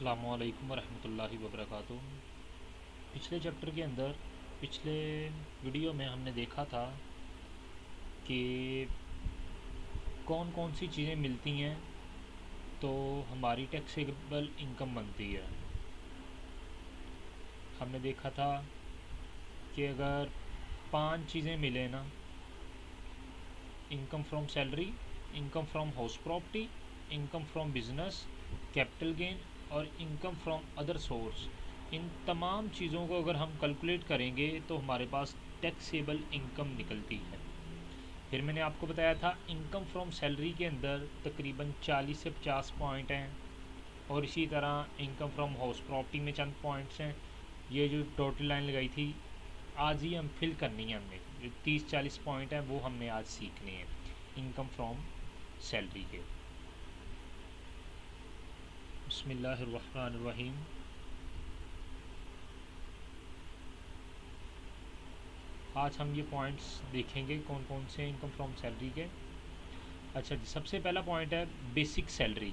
अस्सलामुअलैकुम वरहमतुल्लाहि वबरकातुहू। पिछले चैप्टर के अंदर पिछले वीडियो में हमने देखा था कि कौन कौन सी चीज़ें मिलती हैं तो हमारी टैक्सेबल इनकम बनती है। हमने देखा था कि अगर 5 चीज़ें मिले ना, income from salary, income from house property, income from business, capital gain और इनकम फ्रॉम अदर सोर्स, इन तमाम चीज़ों को अगर हम कैलकुलेट करेंगे तो हमारे पास टैक्सेबल इनकम निकलती है। फिर मैंने आपको बताया था इनकम फ्रॉम सैलरी के अंदर तकरीबन 40 से 50 पॉइंट हैं और इसी तरह इनकम फ्रॉम हाउस प्रॉपर्टी में चंद पॉइंट्स हैं। ये जो टोटल लाइन लगाई थी आज ही हम फिल करनी है, हमने जो 30-40 पॉइंट हैं वो हमने आज सीखने हैं इनकम फ्रॉम सैलरी के। बिस्मिल्लाहिर्रहमानिर्रहीम। आज हम ये पॉइंट्स देखेंगे कौन कौन से इनकम फ्रॉम सैलरी के। अच्छा जी, सबसे पहला पॉइंट है बेसिक सैलरी।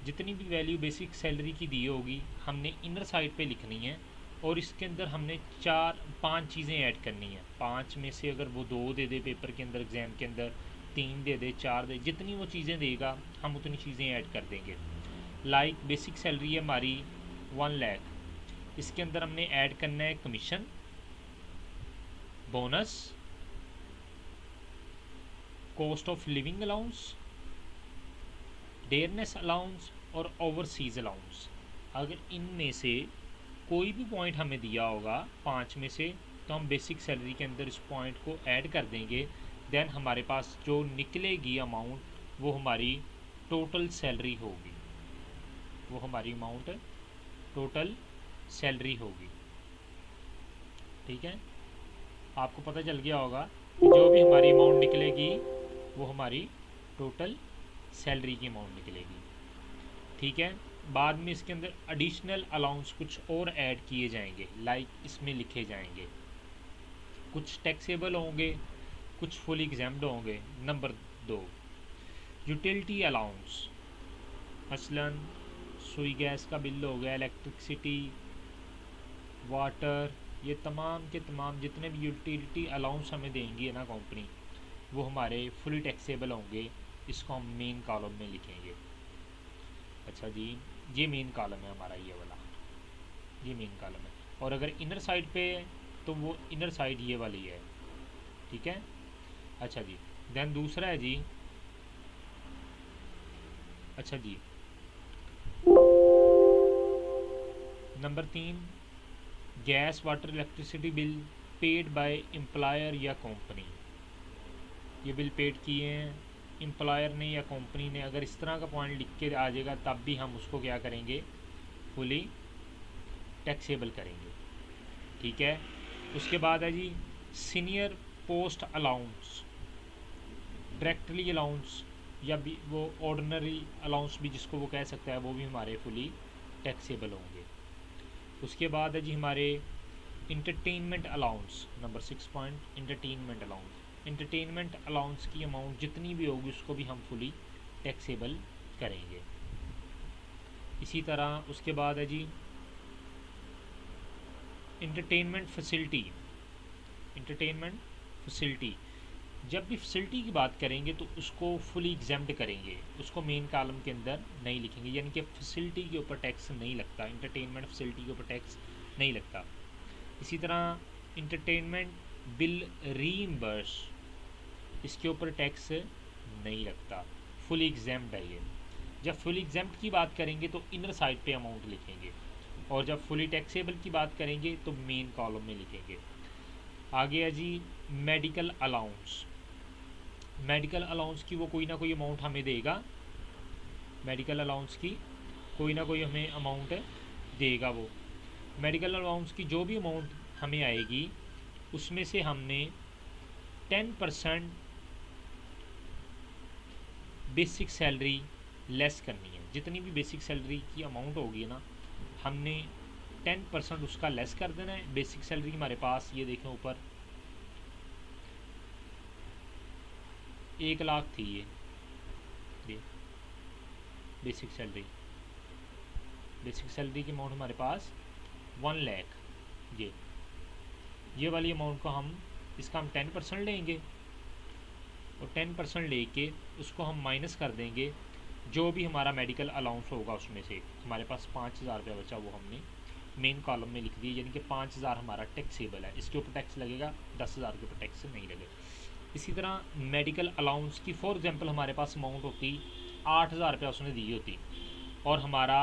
जितनी भी वैल्यू बेसिक सैलरी की दी होगी हमने इनर साइड पे लिखनी है और इसके अंदर हमने 4-5 चीज़ें ऐड करनी है। 5 में से अगर वो 2 दे दे पेपर के अंदर, एग्ज़ाम के अंदर 3 दे दे, 4 दे, जितनी वो चीज़ें देगा हम उतनी चीज़ें ऐड कर देंगे। लाइक बेसिक सैलरी है हमारी 1 लाख, इसके अंदर हमने ऐड करना है commission, bonus, cost of living allowance, dearness allowance और ओवरसीज अलाउंस। अगर इनमें से कोई भी पॉइंट हमें दिया होगा 5 में से तो हम बेसिक सैलरी के अंदर इस पॉइंट को ऐड कर देंगे। देन हमारे पास जो निकलेगी अमाउंट वो हमारी टोटल सैलरी होगी, वो हमारी अमाउंट टोटल सैलरी होगी। ठीक है, आपको पता चल गया होगा कि जो भी हमारी अमाउंट निकलेगी वो हमारी टोटल सैलरी की अमाउंट निकलेगी। ठीक है, बाद में इसके अंदर एडिशनल अलाउंस कुछ और ऐड किए जाएंगे, लाइक इसमें लिखे जाएंगे। कुछ टैक्सेबल होंगे, कुछ फुल एग्जाम्ड होंगे। नंबर 2, यूटिलिटी अलाउंस, मसलन सुई गैस का बिल हो गया, इलेक्ट्रिसिटी, वाटर, ये तमाम के तमाम जितने भी यूटिलिटी अलाउंस हमें देंगी ना कंपनी, वो हमारे फुली टैक्सेबल होंगे। इसको हम मेन कॉलम में लिखेंगे। अच्छा जी, ये मेन कॉलम है हमारा, ये वाला ये मेन कॉलम है। और अगर इनर साइड पे तो वो इनर साइड ये वाली है। ठीक है, अच्छा जी। देन दूसरा है जी, अच्छा जी, number 3, gas water electricity bill paid by employer या कंपनी। ये बिल पेड किए हैं एम्प्लॉयर ने या कंपनी ने। अगर इस तरह का पॉइंट लिख के आ जाएगा तब भी हम उसको क्या करेंगे, फुली टैक्सेबल करेंगे। ठीक है, उसके बाद है जी senior post allowance, directly allowance या भी वो ऑर्डिनरी अलाउंस भी जिसको वो कह सकता है, वो भी हमारे फुली टैक्सेबल होंगे। उसके बाद है जी हमारे entertainment allowance, number 6 point entertainment allowance. Entertainment allowance की अमाउंट जितनी भी होगी उसको भी हम फुली टैक्सेबल करेंगे। इसी तरह उसके बाद है G entertainment facility. Entertainment facility, जब भी फैसिलिटी की बात करेंगे तो उसको फुली एग्जाम्ड करेंगे, उसको मेन कॉलम के अंदर नहीं लिखेंगे, यानी कि फैसिलिटी के ऊपर टैक्स नहीं लगता, इंटरटेनमेंट फैसिलिटी के ऊपर टैक्स नहीं लगता। इसी तरह इंटरटेनमेंट बिल रीइम्बर्स, इसके ऊपर टैक्स नहीं लगता, फुली एग्जाम्ड है ये। जब फुली एग्जाम्ड की बात करेंगे तो इनर साइड पे अमाउंट लिखेंगे और जब फुली टैक्सेबल की बात करेंगे तो मेन कॉलम में लिखेंगे। आगे है जी मेडिकल अलाउंस। मेडिकल अलाउंस की वो कोई ना कोई अमाउंट हमें देगा, मेडिकल अलाउंस की कोई ना कोई हमें अमाउंट देगा। वो मेडिकल अलाउंस की जो भी अमाउंट हमें आएगी उसमें से हमने 10% बेसिक सैलरी लेस करनी है। जितनी भी बेसिक सैलरी की अमाउंट होगी ना, हमने 10% उसका लेस कर देना है। बेसिक सैलरी हमारे पास ये देखें ऊपर 1 लाख थी, ये बेसिक सैलरी बेसिक सैलरी की अमाउंट हमारे पास 1 लाख। ये वाली अमाउंट को हम इसका हम 10% लेंगे और 10% लेके उसको हम माइनस कर देंगे जो भी हमारा मेडिकल अलाउंस होगा उसमें से। हमारे पास 5,000 रुपया बचा, वो हमने मेन कॉलम में लिख दिया, यानी कि 5,000 हमारा टैक्सेबल है। इसके ऊपर टैक्स लगेगा, 10,000 के ऊपर टैक्स नहीं लगेगा। इसी तरह मेडिकल अलाउंस की फॉर एग्जांपल हमारे पास अमाउंट होती 8,000 रुपया उसने दी होती, और हमारा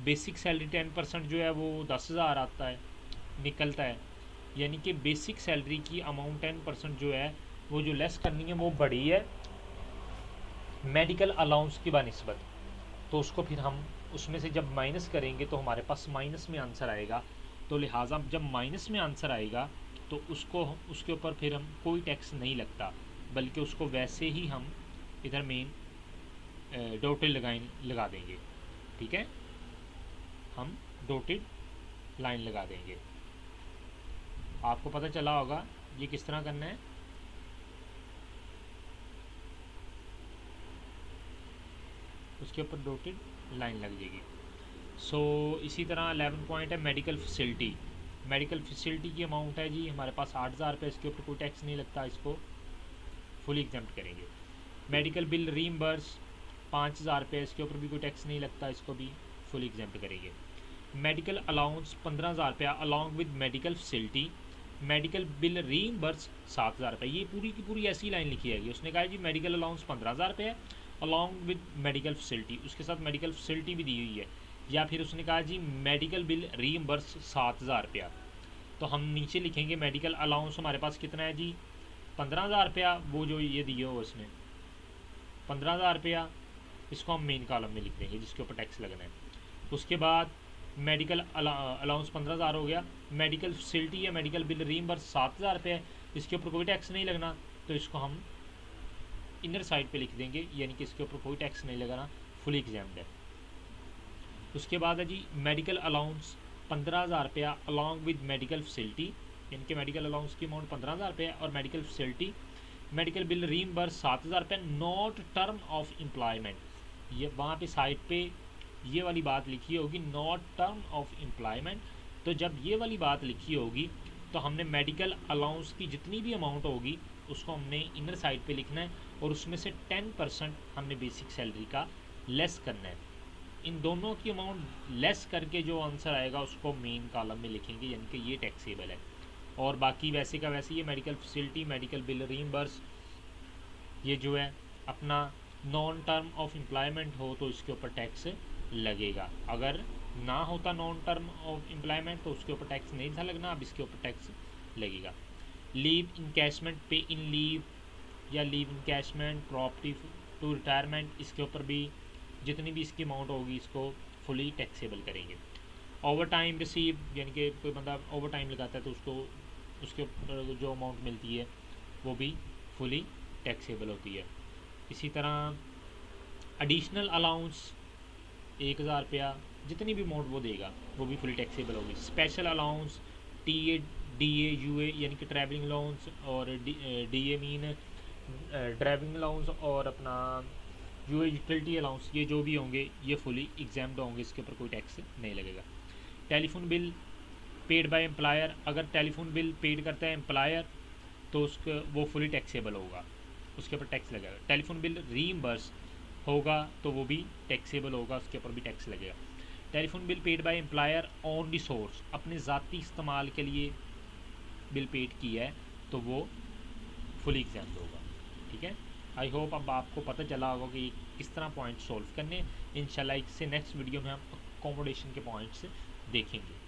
बेसिक सैलरी 10% जो है वो 10,000 आता है निकलता है, यानी कि बेसिक सैलरी की अमाउंट 10% जो है वो जो लेस करनी है वो बड़ी है मेडिकल अलाउंस की बनिस्बत। तो उसको फिर हम उसमें से जब माइनस करेंगे तो हमारे पास माइनस में आंसर आएगा। तो लिहाजा जब माइनस में आंसर आएगा तो उसको उसके ऊपर फिर हम कोई टैक्स नहीं लगता, बल्कि उसको वैसे ही हम इधर मेन डॉटेड लगा देंगे। ठीक है, हम डॉटेड लाइन लगा देंगे। आपको पता चला होगा ये किस तरह करना है। उसके ऊपर डॉटेड लाइन लग जाएगी। सो इसी तरह 11 पॉइंट है मेडिकल फैसिलिटी। मेडिकल फैसिलिटी की अमाउंट है जी हमारे पास 8,000 रुपये, इसके ऊपर कोई टैक्स नहीं लगता, इसको फुली एग्जाम्प्ट करेंगे। मेडिकल बिल रीइंबर्स 5,000 रुपये, इसके ऊपर भी कोई टैक्स नहीं लगता, इसको भी फुली एग्जाम्प्ट करेंगे। मेडिकल अलाउंस 15,000 रुपया along with medical facility. Medical bill reimburse 7,000 रुपये। ये पूरी की पूरी ऐसी लाइन लिखी है। उसने कहा जी मेडिकल अलाउंस 15,000 रुपये है अलॉन्ग विद मेडिकल फैसिलिटी, उसके साथ मेडिकल फैसिलिटी भी दी हुई है। या फिर उसने कहा जी मेडिकल बिल रीइंबर्स 7,000 रुपया, तो हम नीचे लिखेंगे मेडिकल अलाउंस हमारे पास कितना है जी 15,000 रुपया, वो जो ये दिए हो उसने 15,000 रुपया, इसको हम मेन कॉलम में लिख देंगे जिसके ऊपर टैक्स लगना है। उसके बाद मेडिकल अलाउंस 15,000 हो गया, मेडिकल फैसिलिटी या मेडिकल बिल रीइंबर्स 7,000 रुपये, इसके ऊपर कोई टैक्स नहीं लगना, तो इसको हम इनर साइड पे लिख देंगे, यानी कि इसके ऊपर कोई टैक्स नहीं लगाना, फुली एग्जाम्ड है। उसके बाद है जी मेडिकल अलाउंस 15,000 रुपया अलॉन्ग विद मेडिकल फैसिलिटी, यानी कि मेडिकल अलाउंस की अमाउंट 15,000 रुपये और medical facility. Medical bill reimburse 7,000 रुपये नॉट टर्म ऑफ एम्प्लॉयमेंट, ये वहाँ पे साइड पे ये वाली बात लिखी होगी नॉट टर्म ऑफ एम्प्लॉयमेंट। तो जब ये वाली बात लिखी होगी तो हमने मेडिकल अलाउंस की जितनी भी अमाउंट होगी उसको हमने इनर साइड पे लिखना है, और उसमें से 10% हमने बेसिक सैलरी का लेस करना है। इन दोनों की अमाउंट लेस करके जो आंसर आएगा उसको मेन कॉलम में लिखेंगे, यानी कि ये टैक्सेबल है। और बाकी वैसे का वैसे ये medical facility, medical bill reimburse, ये जो है अपना नॉन टर्म ऑफ एम्प्लॉयमेंट हो तो इसके ऊपर टैक्स लगेगा। अगर ना होता नॉन टर्म ऑफ एम्प्लॉयमेंट तो उसके ऊपर टैक्स नहीं था लगना, अब इसके ऊपर टैक्स लगेगा। Leave encashment, pay in leave या leave encashment, property to retirement, इसके ऊपर भी जितनी भी इसकी अमाउंट होगी इसको फुली टैक्सेबल करेंगे। ओवर टाइम रिसीव, यानी कि कोई बंदा ओवर टाइम लगाता है तो उसको उसके ऊपर जो अमाउंट मिलती है वो भी फुली टैक्सेबल होती है। इसी तरह एडिशनल अलाउंस 1,000 रुपया, जितनी भी अमाउंट वो देगा वो भी फुली टैक्सेबल होगी। Special allowance TA, DA, UA यानी कि ट्रैवलिंग अलाउंस, और डीए मीन ड्राइविंग अलाउंस, और अपना यूए यूटिलिटी अलाउंस, ये जो भी होंगे ये फुली एग्जाम्ड होंगे, इसके ऊपर कोई टैक्स नहीं लगेगा। Telephone bill paid by employer, अगर टेलीफोन बिल पेड करता है एम्प्लॉयर तो उसका वो फुली टैक्सेबल होगा, उसके ऊपर टैक्स लगेगा। टेलीफोन बिल रीइंबर्स होगा तो वो भी टैक्सेबल होगा, उसके ऊपर भी टैक्स लगेगा। Telephone bill paid by employer on the source, अपने ज़ाती इस्तेमाल के लिए बिल पेड किया है तो वो फुली एग्जाम्ड होगा। ठीक है, आई होप अब आपको पता चला होगा कि किस तरह पॉइंट सॉल्व करने। इंशाल्लाह इससे नेक्स्ट वीडियो में हम अकोमोडेशन के पॉइंट्स देखेंगे।